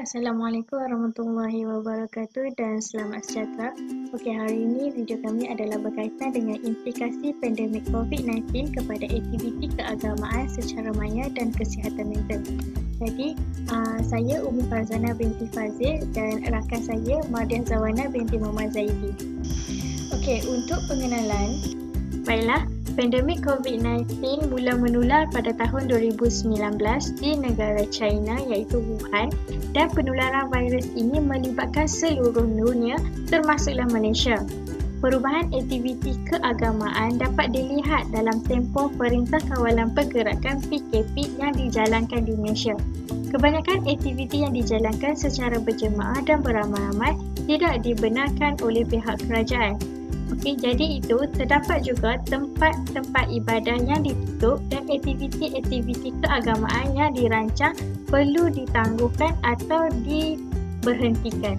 Assalamualaikum warahmatullahi wabarakatuh dan selamat sejahtera. Okey, hari ini video kami adalah berkaitan dengan implikasi pandemik COVID-19 kepada aktiviti keagamaan secara maya dan kesihatan mental. Jadi, saya Umi Farzana binti Fazil dan rakan saya Mardiah Zawana binti Muhammad Zaidi. Okey, untuk pengenalan, baiklah, pandemik COVID-19 mula menular pada tahun 2019 di negara China iaitu Wuhan dan penularan virus ini melibatkan seluruh dunia termasuklah Malaysia. Perubahan aktiviti keagamaan dapat dilihat dalam tempoh Perintah Kawalan Pergerakan PKP yang dijalankan di Malaysia. Kebanyakan aktiviti yang dijalankan secara berjemaah dan beramai-ramai tidak dibenarkan oleh pihak kerajaan. Okey, jadi itu terdapat juga tempat-tempat ibadah yang ditutup dan aktiviti-aktiviti keagamaan yang dirancang perlu ditangguhkan atau diberhentikan.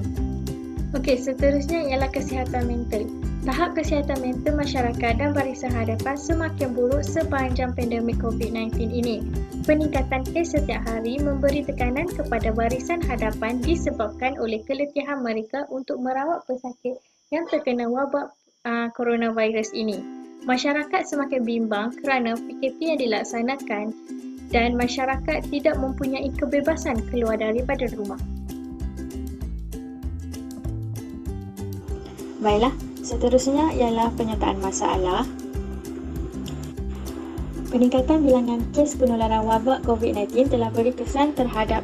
Okey, seterusnya ialah kesihatan mental. Tahap kesihatan mental masyarakat dan barisan hadapan semakin buruk sepanjang pandemik COVID-19 ini. Peningkatan kes setiap hari memberi tekanan kepada barisan hadapan disebabkan oleh keletihan mereka untuk merawat pesakit yang terkena wabak coronavirus ini. Masyarakat semakin bimbang kerana PKP yang dilaksanakan dan masyarakat tidak mempunyai kebebasan keluar daripada rumah. Baiklah, seterusnya ialah penyertaan masalah. Peningkatan bilangan kes penularan wabak COVID-19 telah beri kesan terhadap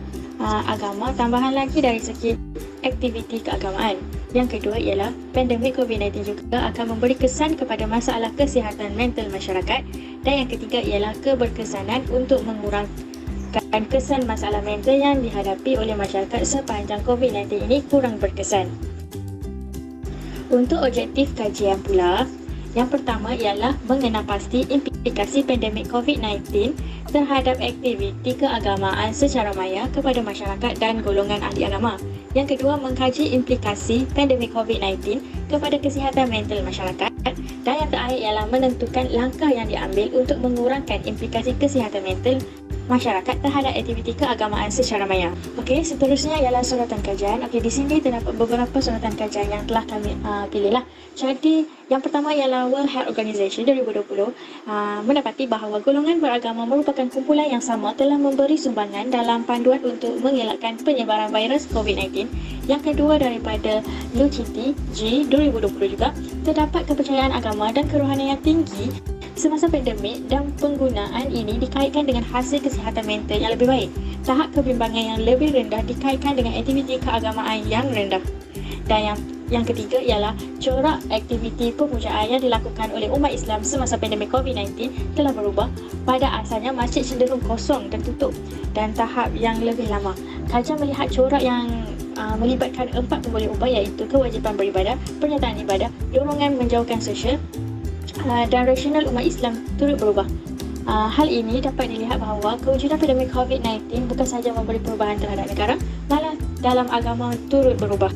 agama, tambahan lagi dari segi aktiviti keagamaan. Yang kedua ialah pandemik COVID-19 juga akan memberi kesan kepada masalah kesihatan mental masyarakat, dan yang ketiga ialah keberkesanan untuk mengurangkan kesan masalah mental yang dihadapi oleh masyarakat sepanjang COVID-19 ini kurang berkesan. Untuk objektif kajian pula, yang pertama ialah mengenal pasti implikasi pandemik COVID-19 terhadap aktiviti keagamaan secara maya kepada masyarakat dan golongan ahli agama. Yang kedua, mengkaji implikasi pandemik COVID-19 kepada kesihatan mental masyarakat. Dan yang terakhir ialah menentukan langkah yang diambil untuk mengurangkan implikasi kesihatan mental masyarakat terhadap aktiviti keagamaan secara maya. Okey, seterusnya ialah suratan kajian. Okey, di sini terdapat beberapa suratan kajian yang telah kami pilihlah. Jadi, yang pertama ialah World Health Organization 2020 mendapati bahawa golongan beragama merupakan kumpulan yang sama telah memberi sumbangan dalam panduan untuk mengelakkan penyebaran virus COVID-19. Yang kedua daripada Luciti G 2020 juga, terdapat kepercayaan agama dan kerohanian yang tinggi semasa pandemik dan penggunaan ini dikaitkan dengan hasil kesihatan mental yang lebih baik. Tahap kebimbangan yang lebih rendah dikaitkan dengan aktiviti keagamaan yang rendah. Dan yang ketiga ialah corak aktiviti pemujaan yang dilakukan oleh umat Islam semasa pandemik COVID-19 telah berubah. Pada asalnya masjid cenderung kosong dan tutup dan tahap yang lebih lama. Kajian melihat corak yang melibatkan 4 pemboleh ubah iaitu kewajipan beribadah, pernyataan ibadah, dorongan menjauhkan sosial dan rasional umat Islam turut berubah. Hal ini dapat dilihat bahawa kewujudan pandemik COVID-19 bukan sahaja memberi perubahan terhadap negara, malah dalam agama turut berubah.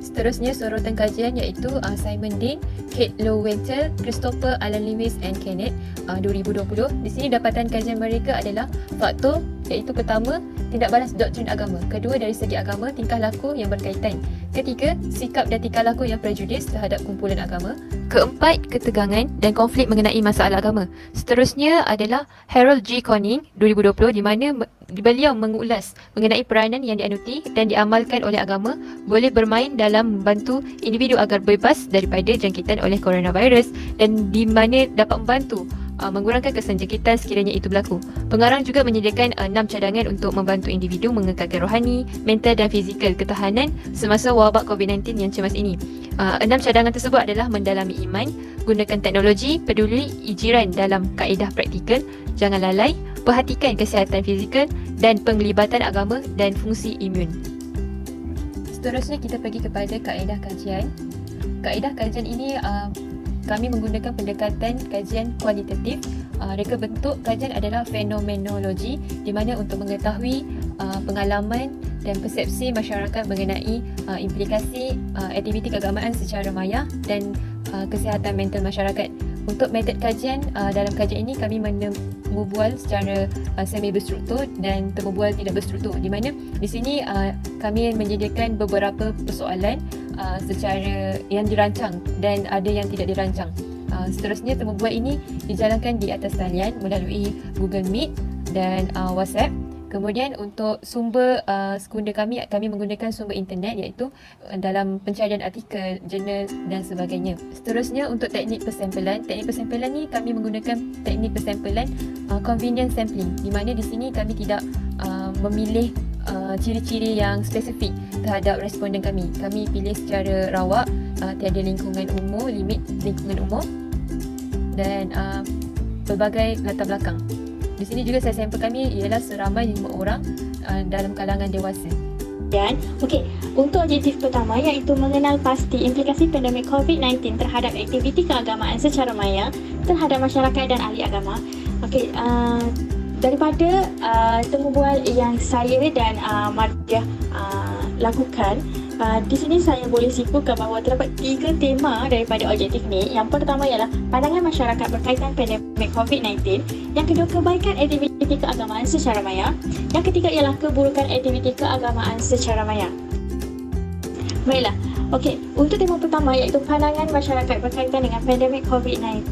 Seterusnya sorotan kajian iaitu Simon Dean, Kate Lowentzel, Christopher Alan Lewis and Kenneth 2020. Di sini dapatan kajian mereka adalah faktor iaitu pertama, tindak balas doktrin agama. Kedua, dari segi agama, tingkah laku yang berkaitan. Ketiga, sikap dan tingkah laku yang prejudis terhadap kumpulan agama. Keempat, ketegangan dan konflik mengenai masalah agama. Seterusnya adalah Harold G. Conning 2020 di mana beliau mengulas mengenai peranan yang dianuti dan diamalkan oleh agama boleh bermain dalam membantu individu agar bebas daripada jangkitan oleh coronavirus dan di mana dapat membantu mengurangkan kesan jangkitan sekiranya itu berlaku. Pengarang juga menyediakan 6 cadangan untuk membantu individu mengekalkan rohani, mental dan fizikal ketahanan semasa wabak COVID-19 yang cemas ini. 6 cadangan tersebut adalah mendalami iman, gunakan teknologi, peduli jiran dalam kaedah praktikal, jangan lalai, perhatikan kesihatan fizikal dan penglibatan agama dan fungsi imun. Seterusnya kita pergi kepada kaedah kajian. Kaedah kajian ini kami menggunakan pendekatan kajian kualitatif. Reka bentuk kajian adalah fenomenologi di mana untuk mengetahui pengalaman dan persepsi masyarakat mengenai implikasi aktiviti keagamaan secara maya dan kesihatan mental masyarakat. Untuk metod kajian, dalam kajian ini kami temu bual secara semi berstruktur dan temu bual tidak berstruktur, di mana di sini kami menyediakan beberapa persoalan secara yang dirancang dan ada yang tidak dirancang. Seterusnya temu bual ini dijalankan di atas talian melalui Google Meet dan WhatsApp. Kemudian untuk sumber sekunder kami menggunakan sumber internet, iaitu dalam pencarian artikel, jurnal dan sebagainya. Seterusnya untuk teknik persampelan ni kami menggunakan teknik persampelan convenience sampling, di mana di sini kami tidak memilih ciri-ciri yang spesifik terhadap responden kami. Kami pilih secara rawak, tiada lingkungan umur, limit lingkungan umur dan pelbagai latar belakang. Di sini juga saya sampel kami ialah seramai 5 orang dalam kalangan dewasa. Dan untuk objektif pertama iaitu mengenal pasti implikasi pandemik COVID-19 terhadap aktiviti keagamaan secara maya terhadap masyarakat dan ahli agama. Daripada temu bual yang saya dan Mardiah lakukan, di sini saya boleh simpulkan bahawa terdapat 3 tema daripada objektif ni. Yang pertama ialah pandangan masyarakat berkaitan pandemik COVID-19. Yang kedua, kebaikan aktiviti keagamaan secara maya. Yang ketiga ialah keburukan aktiviti keagamaan secara maya. Baiklah. Untuk tema pertama iaitu pandangan masyarakat berkaitan dengan pandemik COVID-19.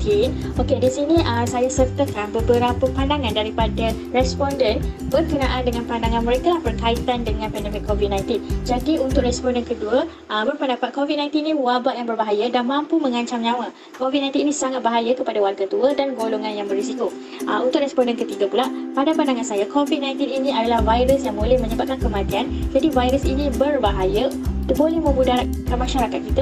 Di sini saya sertakan beberapa pandangan daripada responden berkenaan dengan pandangan mereka berkaitan dengan pandemik COVID-19. Jadi untuk responden kedua berpendapat COVID-19 ini wabak yang berbahaya dan mampu mengancam nyawa. COVID-19 ini sangat bahaya kepada warga tua dan golongan yang berisiko. Untuk responden ketiga pula, pada pandangan saya COVID-19 ini adalah virus yang boleh menyebabkan kematian. Jadi virus ini berbahaya, boleh memudaratkan masyarakat kita,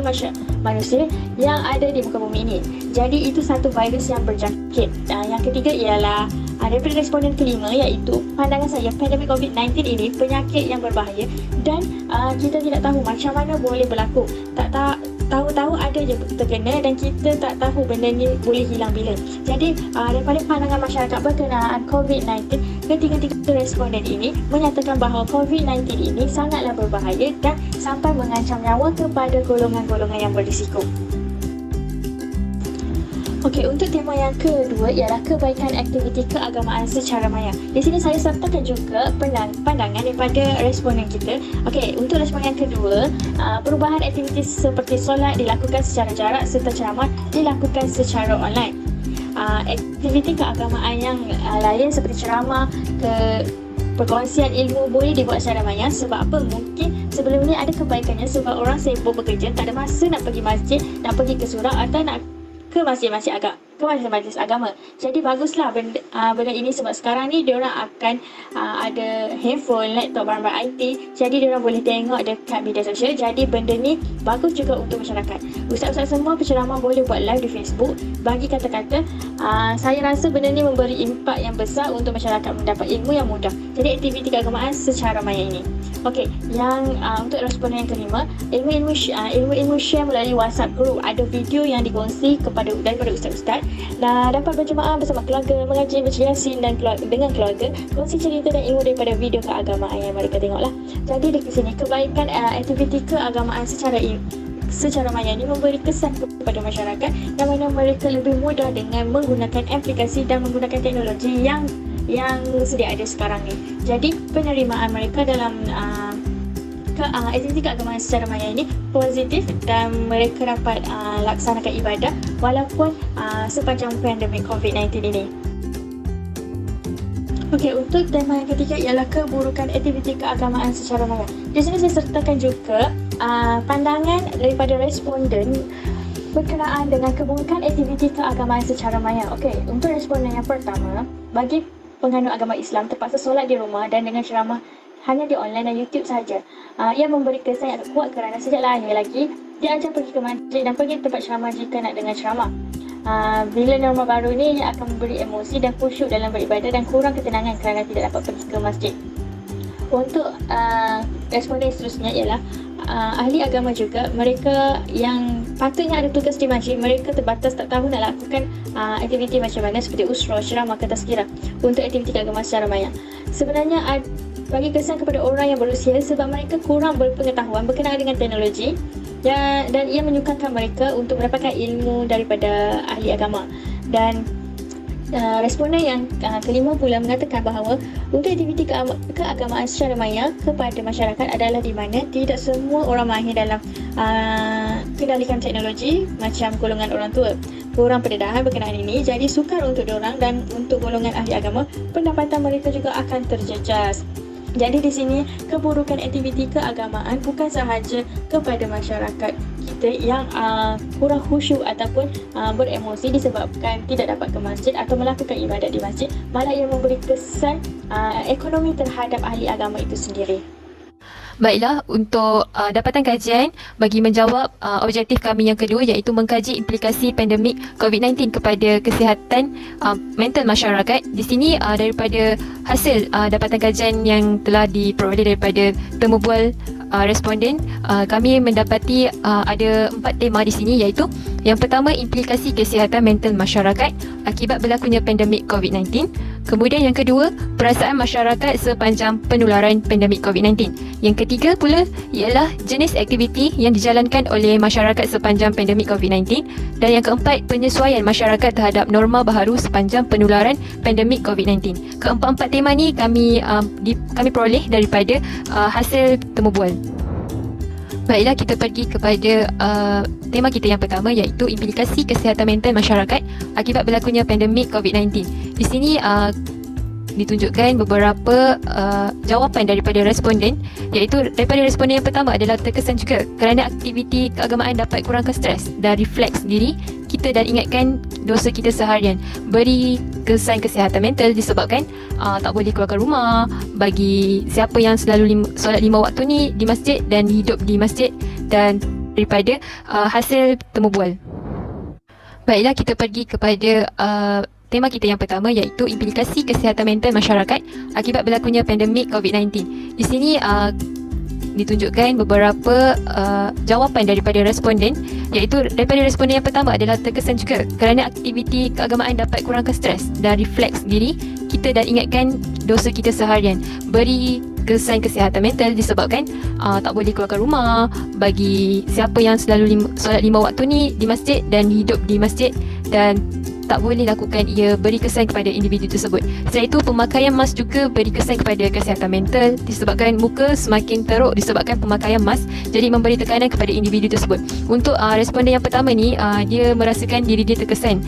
manusia yang ada di muka bumi ini. Jadi itu satu virus yang berjangkit. Yang ketiga ialah daripada responden kelima, iaitu pandangan saya pandemik COVID-19 ini penyakit yang berbahaya dan kita tidak tahu macam mana boleh berlaku. Tahu-tahu ada je terkena dan kita tak tahu benda ni boleh hilang bila. Jadi daripada pandangan masyarakat berkenaan COVID-19, ketiga-tiga responden ini menyatakan bahawa COVID-19 ini sangatlah berbahaya dan sampai mengancam nyawa kepada golongan-golongan yang berisiko. Untuk tema yang kedua ialah kebaikan aktiviti keagamaan secara maya. Di sini saya sertakan juga pandangan daripada responden kita. Untuk responden yang kedua, perubahan aktiviti seperti solat dilakukan secara jarak serta ceramah dilakukan secara online. Aktiviti keagamaan yang lain seperti ceramah, perkongsian ilmu boleh dibuat secara maya. Sebab apa? Mungkin sebelum ni ada kebaikannya sebab orang sibuk bekerja, tak ada masa nak pergi masjid, nak pergi ke surau atau nak ke masjid-masjid agama. Jadi baguslah benda ini sebab sekarang ni diorang akan ada handphone, laptop, barang-barang IT. Jadi diorang boleh tengok dekat media sosial. Jadi benda ni bagus juga untuk masyarakat. Ustaz-ustaz semua penceramah boleh buat live di Facebook, bagi kata-kata. Saya rasa benda ni memberi impak yang besar untuk masyarakat mendapat ilmu yang mudah. Jadi aktiviti keagamaan secara maya ini. Untuk responden yang kelima, ilmu-ilmu share melalui WhatsApp group. Ada video yang dikongsi daripada ustaz-ustaz dan dapat berjemaah bersama keluarga, mengaji, baca Yasin dan dengan keluarga, kongsi cerita dan ilmu daripada video keagamaan yang mereka tengoklah. Jadi di sini kebaikan aktiviti keagamaan secara maya ini memberi kesan kepada masyarakat yang mana mereka lebih mudah dengan menggunakan aplikasi dan menggunakan teknologi yang sedia ada sekarang ni. Jadi penerimaan mereka dalam aktiviti keagamaan secara maya ini positif dan mereka dapat laksanakan ibadah walaupun sepanjang pandemik COVID-19 ini. Untuk tema yang ketiga ialah keburukan aktiviti keagamaan secara maya. Di sini saya sertakan juga pandangan daripada responden berkenaan dengan keburukan aktiviti keagamaan secara maya. Untuk responden yang pertama, bagi penganut agama Islam terpaksa solat di rumah dan dengan ceramah hanya di online dan YouTube saja. Ia memberi kesan yang kuat kerana sejak lahir lagi diajar pergi ke masjid dan pergi ke tempat ceramah jika nak dengar ceramah. Bila norma baru ni ia akan memberi emosi dan khusyuk dalam beribadah dan kurang ketenangan kerana tidak dapat pergi ke masjid. Untuk responden seterusnya ialah ahli agama juga. Mereka yang patutnya ada tugas di masjid, mereka terbatas, tak tahu nak lakukan aktiviti macam mana seperti usrah, ceramah ke tazkirah untuk aktiviti keagamaan secara maya. Sebenarnya bagi kesan kepada orang yang berusia sebab mereka kurang berpengetahuan berkenaan dengan teknologi dan ia menyukarkan mereka untuk mendapatkan ilmu daripada ahli agama. Dan responden yang kelima pula mengatakan bahawa untuk aktiviti keagamaan secara maya kepada masyarakat adalah di mana tidak semua orang mahir dalam kendalikan teknologi macam golongan orang tua. Kurang pendedahan berkenaan ini jadi sukar untuk diorang, dan untuk golongan ahli agama pendapatan mereka juga akan terjejas. Jadi di sini keburukan aktiviti keagamaan bukan sahaja kepada masyarakat kita yang kurang khusyuk ataupun beremosi disebabkan tidak dapat ke masjid atau melakukan ibadat di masjid, malah ia memberi kesan ekonomi terhadap ahli agama itu sendiri. Baiklah, untuk dapatan kajian bagi menjawab objektif kami yang kedua, iaitu mengkaji implikasi pandemik COVID-19 kepada kesihatan mental masyarakat. Di sini daripada hasil dapatan kajian yang telah diperoleh daripada temu bual responden, kami mendapati ada 4 tema di sini, iaitu yang pertama, implikasi kesihatan mental masyarakat akibat berlakunya pandemik COVID-19. Kemudian yang kedua, perasaan masyarakat sepanjang penularan pandemik COVID-19. Yang ketiga pula ialah jenis aktiviti yang dijalankan oleh masyarakat sepanjang pandemik COVID-19. Dan yang keempat, penyesuaian masyarakat terhadap norma baharu sepanjang penularan pandemik COVID-19. Keempat-empat tema ni kami peroleh daripada hasil temu bual. Baiklah, kita pergi kepada tema kita yang pertama, iaitu implikasi kesihatan mental masyarakat akibat berlakunya pandemik COVID-19. Di sini ditunjukkan beberapa jawapan daripada responden, iaitu daripada responden yang pertama adalah terkesan juga kerana aktiviti keagamaan dapat kurangkan stres dan refleks diri kita dan ingatkan dosa kita seharian. Beri kesan kesihatan mental disebabkan tak boleh keluar rumah, bagi siapa yang selalu solat 5 waktu ni di masjid dan hidup di masjid, dan daripada hasil temu bual. Baiklah, kita pergi kepada tema kita yang pertama, iaitu implikasi kesihatan mental masyarakat akibat berlakunya pandemik COVID-19. Di sini ditunjukkan beberapa jawapan daripada responden, iaitu daripada responden yang pertama adalah terkesan juga kerana aktiviti keagamaan dapat kurangkan stres dan refleks diri kita dan ingatkan dosa kita seharian. Beri kesan kesihatan mental disebabkan tak boleh keluar rumah, bagi siapa yang selalu solat 5 waktu ni di masjid dan hidup di masjid, dan tak boleh lakukan ia, beri kesan kepada individu tersebut. Selain itu, pemakaian mask juga beri kesan kepada kesihatan mental disebabkan muka semakin teruk disebabkan pemakaian mask, jadi memberi tekanan kepada individu tersebut. Untuk responden yang pertama ni, dia merasakan diri dia terkesan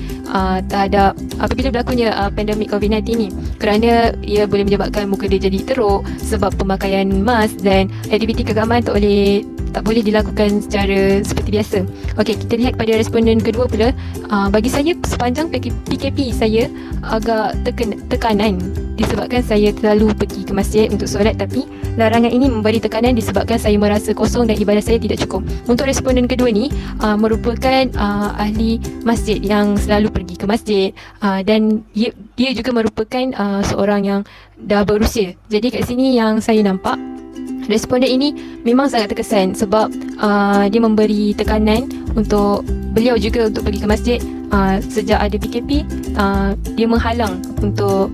terhadap apabila berlakunya pandemik COVID-19 ni, kerana ia boleh menyebabkan muka dia jadi teruk sebab pemakaian mask, dan aktiviti keagamaan tak boleh dilakukan secara seperti biasa. Okey, kita lihat pada responden kedua pula. Bagi saya, sepanjang PKP saya agak tekanan disebabkan saya terlalu pergi ke masjid untuk solat, tapi larangan ini memberi tekanan disebabkan saya merasa kosong dan ibadah saya tidak cukup. Untuk responden kedua ni merupakan ahli masjid yang selalu pergi ke masjid, dan dia juga merupakan seorang yang dah berusia. Jadi kat sini yang saya nampak, responden ini memang sangat terkesan sebab dia memberi tekanan untuk beliau juga untuk pergi ke masjid. Sejak ada PKP, dia menghalang untuk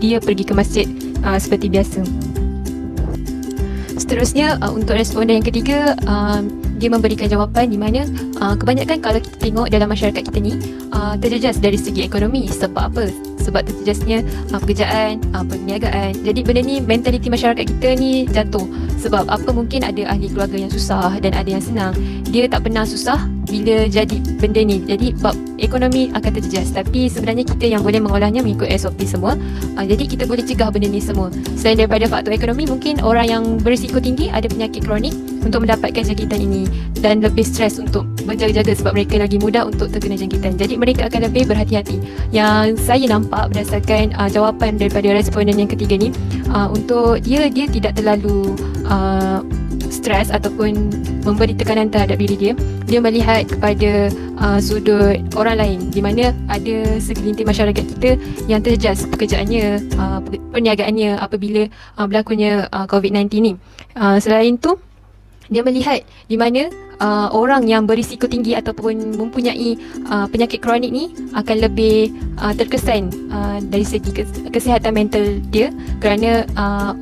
dia pergi ke masjid seperti biasa. Seterusnya, untuk responden yang ketiga, dia memberikan jawapan di mana kebanyakan kalau kita tengok dalam masyarakat kita ni terjejas dari segi ekonomi. Sebab apa? Sebab terjejasnya pekerjaan, perniagaan. Jadi benda ni, mentaliti masyarakat kita ni jatuh. Sebab apa, mungkin ada ahli keluarga yang susah dan ada yang senang. Dia tak pernah susah bila jadi benda ni. Jadi bab ekonomi akan terjejas. Tapi sebenarnya kita yang boleh mengolahnya mengikut SOP semua. Jadi kita boleh cegah benda ni semua. Selain daripada faktor ekonomi, mungkin orang yang berisiko tinggi ada penyakit kronik untuk mendapatkan jangkitan ini, dan lebih stres untuk berjaga-jaga sebab mereka lagi mudah untuk terkena jangkitan. Jadi mereka akan lebih berhati-hati. Yang saya nampak berdasarkan jawapan daripada responden yang ketiga ni, untuk dia tidak terlalu stres ataupun memberi tekanan terhadap diri dia. Dia melihat kepada sudut orang lain, di mana ada segelintir masyarakat kita yang terjejas pekerjaannya, perniagaannya apabila berlakunya COVID-19 ni. Selain tu, dia melihat di mana orang yang berisiko tinggi ataupun mempunyai penyakit kronik ni akan lebih terkesan dari segi kesihatan mental dia, kerana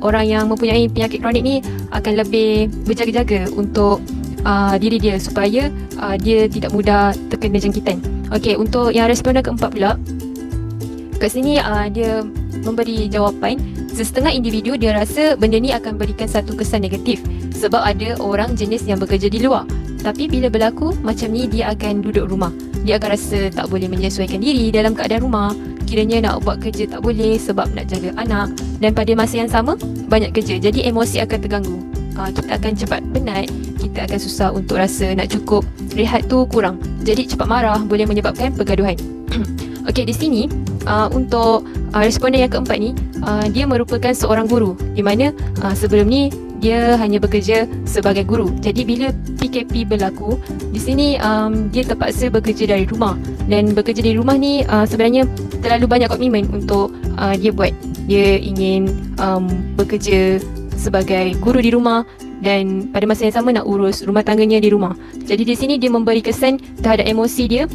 orang yang mempunyai penyakit kronik ni akan lebih berjaga-jaga untuk diri dia supaya dia tidak mudah terkena jangkitan. Okey, untuk yang responden keempat pula, kat sini dia memberi jawapan setengah individu dia rasa benda ni akan berikan satu kesan negatif sebab ada orang jenis yang bekerja di luar. Tapi bila berlaku macam ni, dia akan duduk rumah. Dia akan rasa tak boleh menyesuaikan diri dalam keadaan rumah. Kiranya nak buat kerja tak boleh sebab nak jaga anak. Dan pada masa yang sama, banyak kerja. Jadi emosi akan terganggu. Kita akan cepat penat. Kita akan susah untuk rasa nak cukup. Rehat tu kurang. Jadi cepat marah boleh menyebabkan pergaduhan. Okey, di sini untuk responden yang keempat ni, dia merupakan seorang guru di mana sebelum ni dia hanya bekerja sebagai guru. Jadi bila PKP berlaku, di sini dia terpaksa bekerja dari rumah. Dan bekerja dari rumah ni sebenarnya terlalu banyak komitmen untuk dia buat. Dia ingin bekerja sebagai guru di rumah dan pada masa yang sama nak urus rumah tangganya di rumah. Jadi di sini dia memberi kesan terhadap emosi dia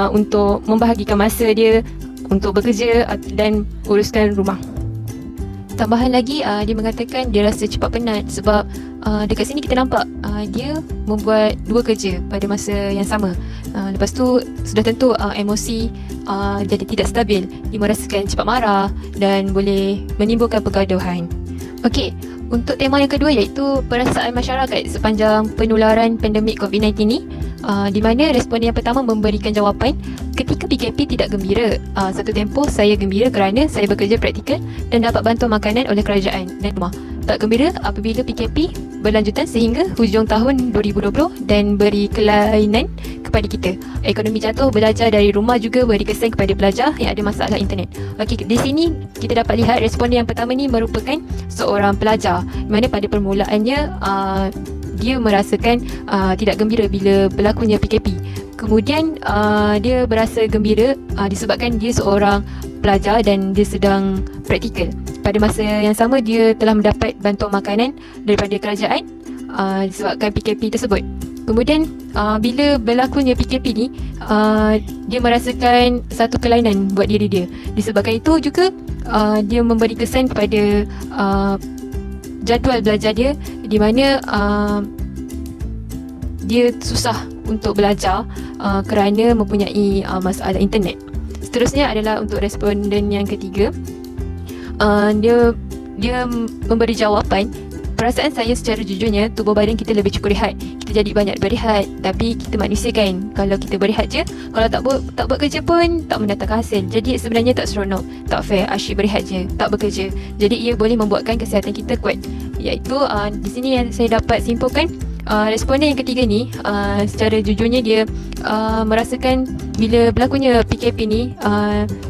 untuk membahagikan masa dia untuk bekerja dan uruskan rumah. Tambahan lagi, dia mengatakan dia rasa cepat penat sebab dekat sini kita nampak dia membuat dua kerja pada masa yang sama. Lepas tu sudah tentu emosi jadi tidak stabil. Dia merasakan cepat marah dan boleh menimbulkan pergaduhan. Okey, untuk tema yang kedua iaitu perasaan masyarakat sepanjang penularan pandemik COVID-19 ni, di mana responden yang pertama memberikan jawapan, ketika PKP tidak gembira. Satu tempoh saya gembira kerana saya bekerja praktikal dan dapat bantuan makanan oleh kerajaan dan rumah. Tak gembira apabila PKP berlanjutan sehingga hujung tahun 2020 dan beri kelainan kepada kita. Ekonomi jatuh, belajar dari rumah juga beri kesan kepada pelajar yang ada masalah internet. Okey, di sini kita dapat lihat responden yang pertama ni merupakan seorang pelajar, di mana pada permulaannya dia merasakan tidak gembira bila berlakunya PKP. Kemudian dia berasa gembira disebabkan dia seorang pelajar dan dia sedang praktikal. Pada masa yang sama dia telah mendapat bantuan makanan daripada kerajaan disebabkan PKP tersebut. Kemudian bila berlakunya PKP ni, dia merasakan satu kelainan buat diri dia. Disebabkan itu juga dia memberi kesan kepada jadual belajar dia, di mana dia susah untuk belajar kerana mempunyai masalah internet. Seterusnya adalah untuk responden yang ketiga. Dia memberi jawapan, perasaan saya secara jujurnya tubuh badan kita lebih cukup rehat. Kita jadi banyak berehat, tapi kita manusia kan, kalau kita berehat je, kalau tak buat kerja pun tak mendatangkan hasil. Jadi sebenarnya tak seronok, tak fair, asyik berehat je, tak bekerja. Jadi ia boleh membuatkan kesihatan kita kuat. Iaitu di sini yang saya dapat simpulkan, responden yang ketiga ni secara jujurnya dia merasakan bila berlakunya PKP ni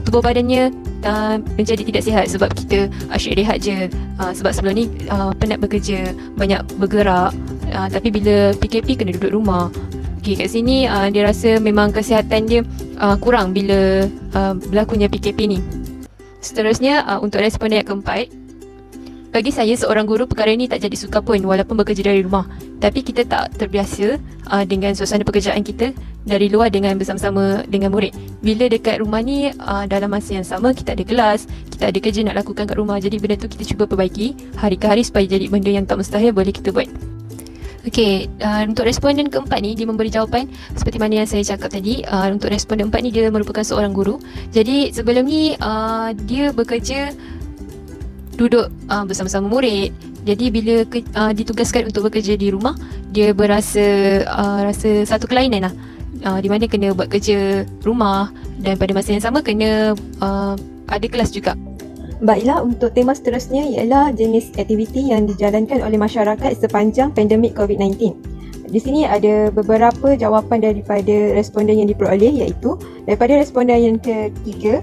tubuh badannya menjadi tidak sihat sebab kita asyik rehat je, sebab sebelum ni penat bekerja, banyak bergerak, tapi bila PKP kena duduk rumah. Okay, kat sini dia rasa memang kesihatan dia kurang bila berlakunya PKP ni. Seterusnya untuk responden yang keempat, bagi saya seorang guru perkara ini tak jadi sukar pun walaupun bekerja dari rumah. Tapi kita tak terbiasa dengan suasana pekerjaan kita dari luar dengan bersama-sama dengan murid. Bila dekat rumah ni dalam masa yang sama kita ada kelas, kita ada kerja nak lakukan kat rumah. Jadi benda tu kita cuba perbaiki hari ke hari supaya jadi benda yang tak mustahil boleh kita buat. Okey, untuk responden keempat ni dia memberi jawapan seperti mana yang saya cakap tadi. Untuk responden keempat ni dia merupakan seorang guru. Jadi sebelum ni dia bekerja duduk bersama-sama murid. Jadi bila ditugaskan untuk bekerja di rumah, dia rasa satu kelainan lah, di mana kena buat kerja rumah dan pada masa yang sama kena ada kelas juga. Baiklah, untuk tema seterusnya ialah jenis aktiviti yang dijalankan oleh masyarakat sepanjang pandemik COVID-19. Di sini ada beberapa jawapan daripada responden yang diperoleh, iaitu daripada responden yang ketiga,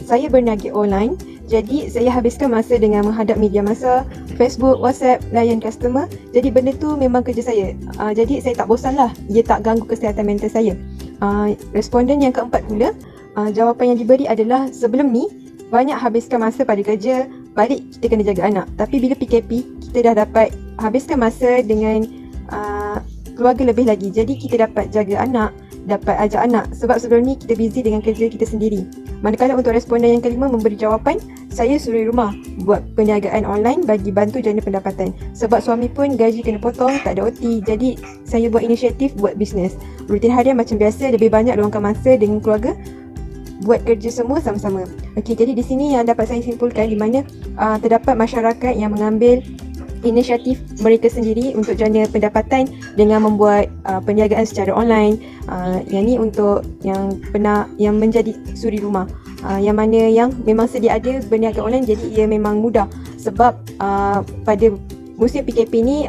saya berniaga online. Jadi saya habiskan masa dengan menghadap media masa, Facebook, WhatsApp, layan customer. Jadi benda tu memang kerja saya. Jadi saya tak bosan lah. Ia tak ganggu kesihatan mental saya. Responden yang keempat pula, jawapan yang diberi adalah sebelum ni banyak habiskan masa pada kerja, balik kita kena jaga anak. Tapi bila PKP, kita dah dapat habiskan masa dengan keluarga lebih lagi. Jadi kita dapat jaga anak, dapat ajak anak, sebab sebelum ni kita busy dengan kerja kita sendiri. Manakala untuk responden yang kelima memberi jawapan, saya suri rumah buat perniagaan online bagi bantu jana pendapatan. Sebab suami pun gaji kena potong, tak ada OT. Jadi saya buat inisiatif buat bisnes. Rutin harian macam biasa, lebih banyak luangkan masa dengan keluarga, buat kerja semua sama-sama. Okey, jadi di sini yang dapat saya simpulkan di mana terdapat masyarakat yang mengambil inisiatif mereka sendiri untuk jana pendapatan dengan membuat perniagaan secara online. Yang ni untuk yang menjadi suri rumah. Yang mana yang memang sedia ada berniaga online, jadi ia memang mudah sebab pada musim PKP ni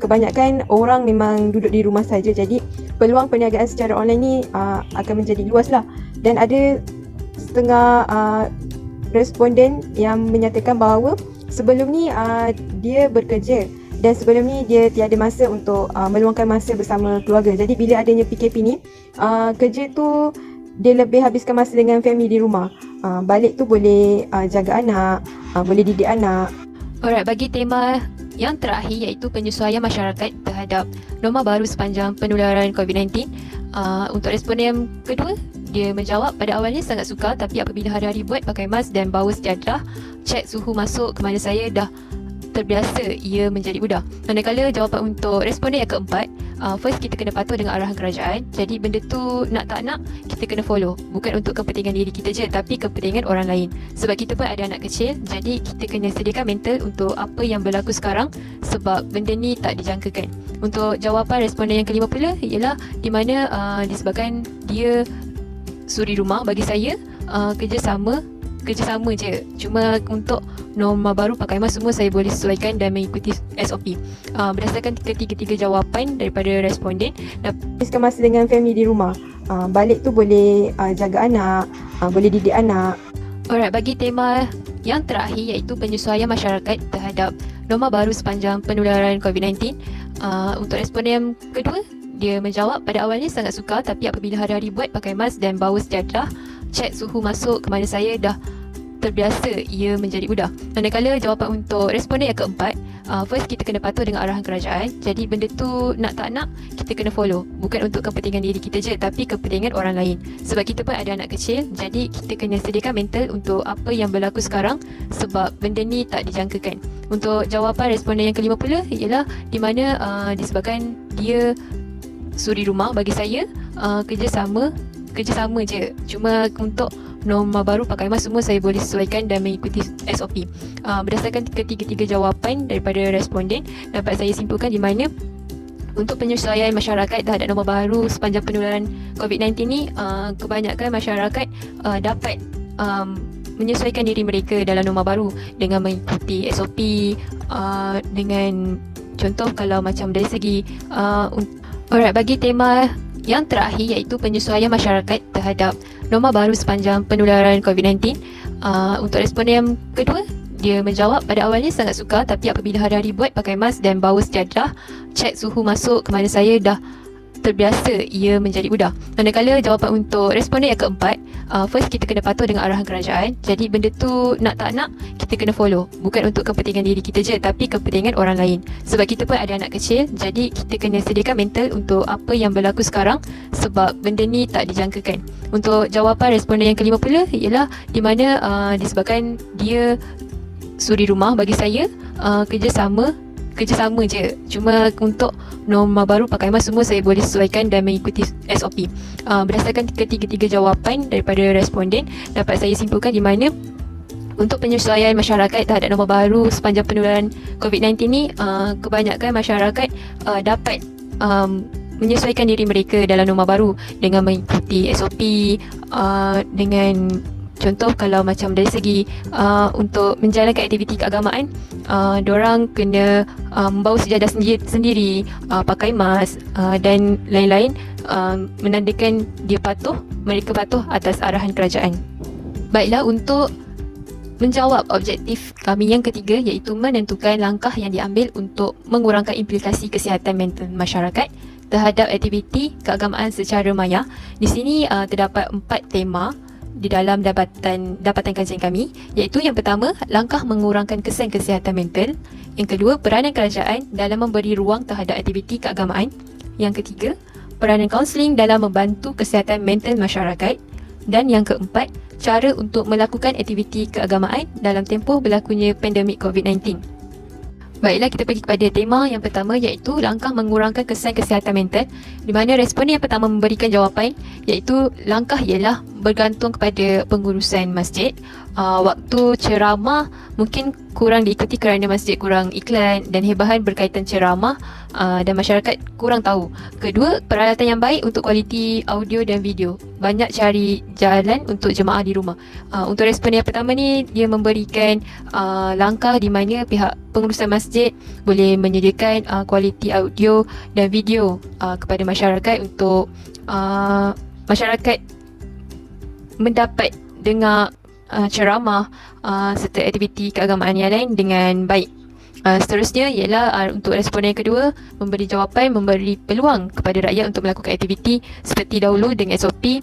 kebanyakan orang memang duduk di rumah saja, jadi peluang perniagaan secara online ni akan menjadi luas lah. Dan ada setengah responden yang menyatakan bahawa sebelum ni dia bekerja dan sebelum ni dia tiada masa untuk meluangkan masa bersama keluarga. Jadi bila adanya PKP ni, kerja tu dia lebih habiskan masa dengan family di rumah. Balik tu boleh jaga anak, boleh didik anak. Alright, bagi tema yang terakhir iaitu penyesuaian masyarakat terhadap norma baru sepanjang penularan COVID-19. Untuk responden yang kedua, dia menjawab pada awalnya sangat sukar, tapi apabila hari-hari buat pakai mask dan bawa sejadah, cek suhu masuk ke mana saya, dah terbiasa ia menjadi mudah. Manakala jawapan untuk responden yang keempat, first kita kena patuh dengan arahan kerajaan. Jadi benda tu nak tak nak kita kena follow. Bukan untuk kepentingan diri kita je, tapi kepentingan orang lain. Sebab kita pun ada anak kecil, jadi kita kena sediakan mental untuk apa yang berlaku sekarang, sebab benda ni tak dijangkakan. Untuk jawapan responden yang ke-50 ialah di mana disebabkan dia suri rumah, bagi saya kerjasama je. Cuma untuk norma baru pakai mask semua saya boleh sesuaikan dan mengikuti SOP. Berdasarkan ketiga-tiga jawapan daripada responden, Habiskan masa dengan family di rumah. Balik tu boleh jaga anak, boleh didik anak. alright, bagi tema yang terakhir iaitu penyesuaian masyarakat terhadap norma baru sepanjang penularan COVID-19. Untuk responden yang kedua, dia menjawab pada awalnya sangat sukar, tapi apabila hari-hari buat pakai mask dan bawa sejadah, cek suhu masuk ke mana saya, dah terbiasa ia menjadi mudah. Manakala jawapan untuk responden yang keempat, first kita kena patuh dengan arahan kerajaan. Jadi benda tu nak tak nak kita kena follow. Bukan untuk kepentingan diri kita je, tapi kepentingan orang lain. Sebab kita pun ada anak kecil, jadi kita kena sediakan mental untuk apa yang berlaku sekarang, sebab benda ni tak dijangkakan. Untuk jawapan responden yang ke-50 ialah di mana disebabkan dia suri rumah, bagi saya kerjasama je. Cuma untuk norma baru pakai mask semua saya boleh sesuaikan dan mengikuti SOP. Berdasarkan ketiga-tiga jawapan daripada responden, dapat saya simpulkan di mana untuk penyesuaian masyarakat terhadap norma baru sepanjang penularan COVID-19 ni, kebanyakan masyarakat dapat menyesuaikan diri mereka dalam norma baru dengan mengikuti SOP, dengan contoh kalau macam dari segi alright, bagi tema yang terakhir iaitu penyesuaian masyarakat terhadap norma baru sepanjang penularan COVID-19. Untuk responden yang kedua, dia menjawab pada awalnya sangat sukar, tapi apabila hari-hari buat pakai mask dan bawa sejadah, cek suhu masuk ke mana saya, dah terbiasa ia menjadi mudah. Manakala jawapan untuk responden yang keempat, first kita kena patuh dengan arahan kerajaan. Jadi benda tu nak tak nak kita kena follow. Bukan untuk kepentingan diri kita je, tapi kepentingan orang lain. Sebab kita pun ada anak kecil, jadi kita kena sediakan mental untuk apa yang berlaku sekarang, sebab benda ni tak dijangkakan. Untuk jawapan responden yang ke-50 ialah di mana disebabkan dia suri rumah, bagi saya kerjasama je. Cuma untuk norma baru pakai mask semua saya boleh sesuaikan dan mengikuti SOP. Berdasarkan ketiga-tiga jawapan daripada responden, dapat saya simpulkan di mana untuk penyesuaian masyarakat terhadap norma baru sepanjang penularan COVID-19 ni, kebanyakan masyarakat dapat menyesuaikan diri mereka dalam norma baru dengan mengikuti SOP, dengan contoh kalau macam dari segi untuk menjalankan aktiviti keagamaan, diorang kena membawa sejadah sendiri, pakai mask dan lain-lain, menandakan mereka patuh atas arahan kerajaan. Baiklah, untuk menjawab objektif kami yang ketiga iaitu menentukan langkah yang diambil untuk mengurangkan implikasi kesihatan mental masyarakat terhadap aktiviti keagamaan secara maya. Di sini terdapat 4 tema di dalam dapatan kajian kami, iaitu yang pertama, langkah mengurangkan kesan kesihatan mental. Yang kedua, peranan kerajaan dalam memberi ruang terhadap aktiviti keagamaan. Yang ketiga, peranan kaunseling dalam membantu kesihatan mental masyarakat. Dan yang keempat, cara untuk melakukan aktiviti keagamaan dalam tempoh berlakunya pandemik COVID-19. Baiklah, kita pergi kepada tema yang pertama, iaitu langkah mengurangkan kesan kesihatan mental, di mana responden yang pertama memberikan jawapan iaitu langkah ialah bergantung kepada pengurusan masjid. Waktu ceramah mungkin kurang diikuti kerana masjid kurang iklan dan hebahan berkaitan ceramah dan masyarakat kurang tahu. Kedua, peralatan yang baik untuk kualiti audio dan video. Banyak cari jalan untuk jemaah di rumah. Untuk responden yang pertama ni, dia memberikan langkah di mana pihak pengurusan masjid boleh menyediakan kualiti audio dan video kepada masyarakat untuk masyarakat mendapat dengar ceramah serta aktiviti keagamaan yang lain dengan baik. Seterusnya ialah untuk responden yang kedua, memberi jawapan, memberi peluang kepada rakyat untuk melakukan aktiviti seperti dahulu dengan SOP,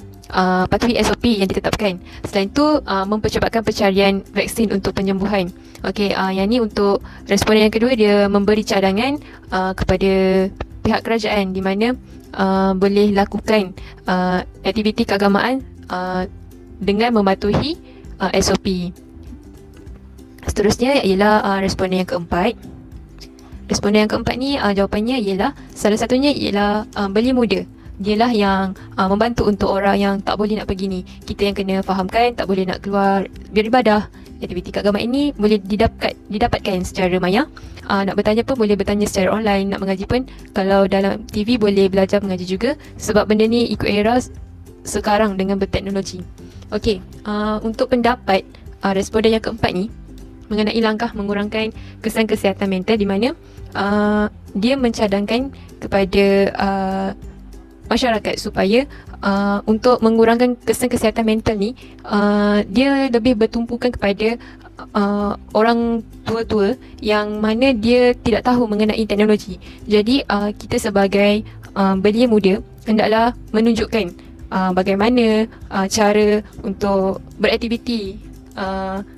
patuhi SOP yang ditetapkan. Selain itu, mempercepatkan pencarian vaksin untuk penyembuhan. Okey, yang ni untuk responden yang kedua, dia memberi cadangan kepada pihak kerajaan di mana boleh lakukan aktiviti keagamaan dengan mematuhi SOP. Seterusnya ialah responden yang keempat. Responden yang keempat ni jawapannya ialah salah satunya ialah belia muda. Dialah yang membantu untuk orang yang tak boleh nak pergi ni. Kita yang kena fahamkan tak boleh nak keluar beribadah. Aktiviti keagamaan ini boleh didapatkan secara maya. Nak bertanya pun boleh bertanya secara online. Nak mengaji pun kalau dalam TV boleh belajar mengaji juga, sebab benda ni ikut era sekarang dengan berteknologi. Okey, untuk pendapat responden yang keempat ni mengenai langkah mengurangkan kesan kesihatan mental, di mana dia mencadangkan kepada masyarakat supaya untuk mengurangkan kesan kesihatan mental ni, dia lebih bertumpukan kepada orang tua-tua yang mana dia tidak tahu mengenai teknologi. Jadi kita sebagai belia muda hendaklah menunjukkan bagaimana cara untuk beraktiviti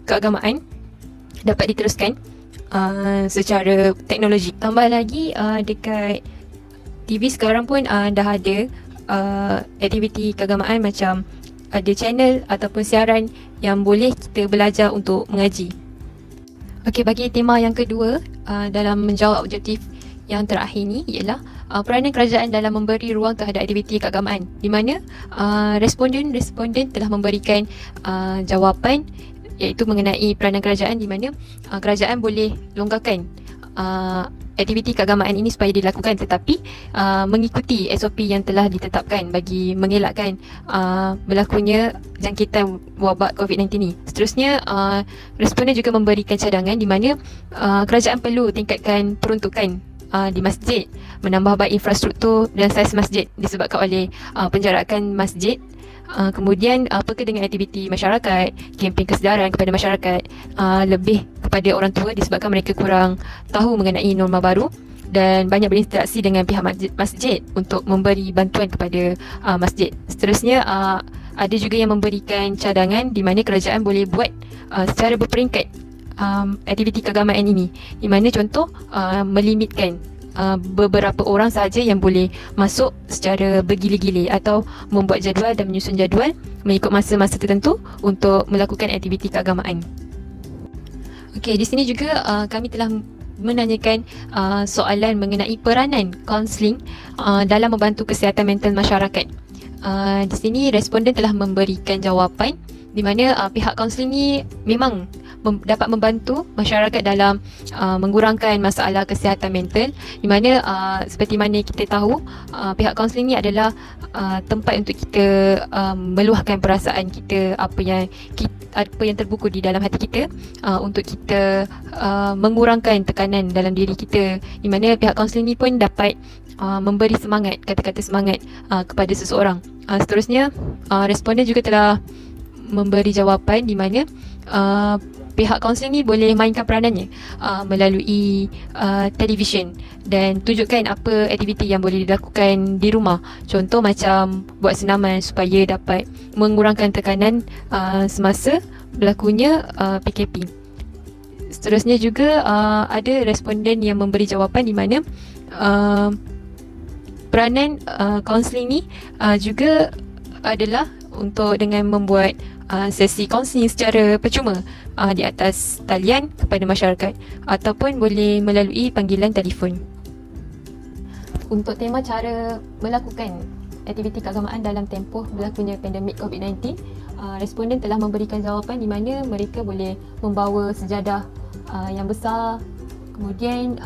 keagamaan dapat diteruskan secara teknologi. Tambah lagi dekat TV sekarang pun dah ada aktiviti keagamaan, macam ada channel ataupun siaran yang boleh kita belajar untuk mengaji. Okey, bagi tema yang kedua dalam menjawab objektif yang terakhir ni ialah peranan kerajaan dalam memberi ruang terhadap aktiviti keagamaan, di mana responden telah memberikan jawapan iaitu mengenai peranan kerajaan, di mana kerajaan boleh longgarkan aktiviti keagamaan ini supaya dilakukan, tetapi mengikuti SOP yang telah ditetapkan bagi mengelakkan berlakunya jangkitan wabak COVID-19 ni. Seterusnya, responden juga memberikan cadangan di mana kerajaan perlu tingkatkan peruntukan di masjid, menambah baik infrastruktur dan saiz masjid disebabkan oleh penjarakan masjid. Kemudian peka dengan aktiviti masyarakat, kempen kesedaran kepada masyarakat, lebih kepada orang tua disebabkan mereka kurang tahu mengenai norma baru, dan banyak berinteraksi dengan pihak masjid untuk memberi bantuan kepada masjid. Seterusnya ada juga yang memberikan cadangan di mana kerajaan boleh buat secara berperingkat aktiviti keagamaan ini, di mana contoh melimitkan beberapa orang sahaja yang boleh masuk secara bergila-gila, atau membuat jadual dan menyusun jadual mengikut masa-masa tertentu untuk melakukan aktiviti keagamaan. Okey, di sini juga kami telah menanyakan soalan mengenai peranan kaunseling dalam membantu kesihatan mental masyarakat. Di sini responden telah memberikan jawapan di mana pihak kaunseling ni memang dapat membantu masyarakat dalam mengurangkan masalah kesihatan mental, di mana seperti mana kita tahu pihak kaunseling ni adalah tempat untuk kita meluahkan perasaan kita, apa yang terbuku di dalam hati kita, untuk kita mengurangkan tekanan dalam diri kita, di mana pihak kaunseling ni pun dapat memberi semangat, kata-kata semangat kepada seseorang. Seterusnya, responden juga telah memberi jawapan di mana pihak kaunseling ni boleh mainkan peranannya melalui televisyen dan tunjukkan apa aktiviti yang boleh dilakukan di rumah. Contoh macam buat senaman supaya dapat mengurangkan tekanan semasa berlakunya PKP. Seterusnya juga ada responden yang memberi jawapan di mana peranan kaunseling ni juga adalah untuk dengan membuat sesi kaunseling secara percuma di atas talian kepada masyarakat ataupun boleh melalui panggilan telefon. Untuk tema cara melakukan aktiviti keagamaan dalam tempoh berlakunya pandemik COVID-19, responden telah memberikan jawapan di mana mereka boleh membawa sejadah yang besar, kemudian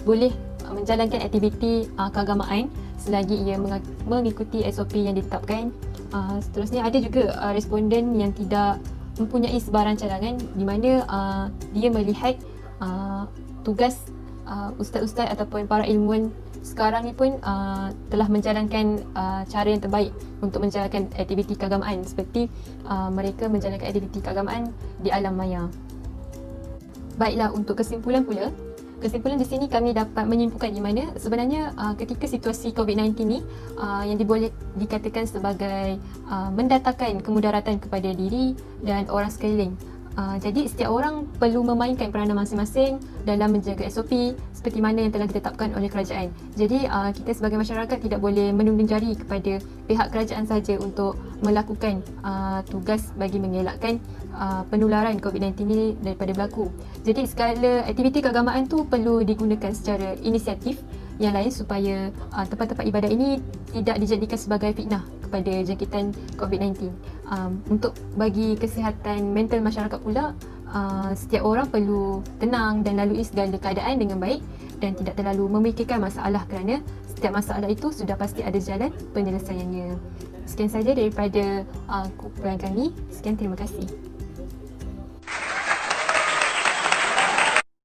boleh menjalankan aktiviti keagamaan selagi ia mengikuti SOP yang ditetapkan. Seterusnya ada juga responden yang tidak mempunyai sebarang cadangan di mana dia melihat tugas ustaz-ustaz ataupun para ilmuwan sekarang ni pun telah menjalankan cara yang terbaik untuk menjalankan aktiviti keagamaan seperti mereka menjalankan aktiviti keagamaan di alam maya. Baiklah, untuk kesimpulan di sini kami dapat menyimpulkan di mana sebenarnya ketika situasi COVID-19 ni yang boleh dikatakan sebagai mendatangkan kemudaratan kepada diri dan orang sekeliling. Jadi setiap orang perlu memainkan peranan masing-masing dalam menjaga SOP seperti mana yang telah ditetapkan oleh kerajaan. Jadi kita sebagai masyarakat tidak boleh menunding jari kepada pihak kerajaan saja untuk melakukan tugas bagi mengelakkan penularan COVID-19 ini daripada berlaku. Jadi segala aktiviti keagamaan tu perlu digunakan secara inisiatif yang lain supaya tempat-tempat ibadat ini tidak dijadikan sebagai fitnah kepada jangkitan COVID-19. Untuk bagi kesihatan mental masyarakat pula, setiap orang perlu tenang dan lalui segala keadaan dengan baik dan tidak terlalu memikirkan masalah kerana setiap masalah itu sudah pasti ada jalan penyelesaiannya. Sekian saja daripada kumpulan kami. Sekian, terima kasih.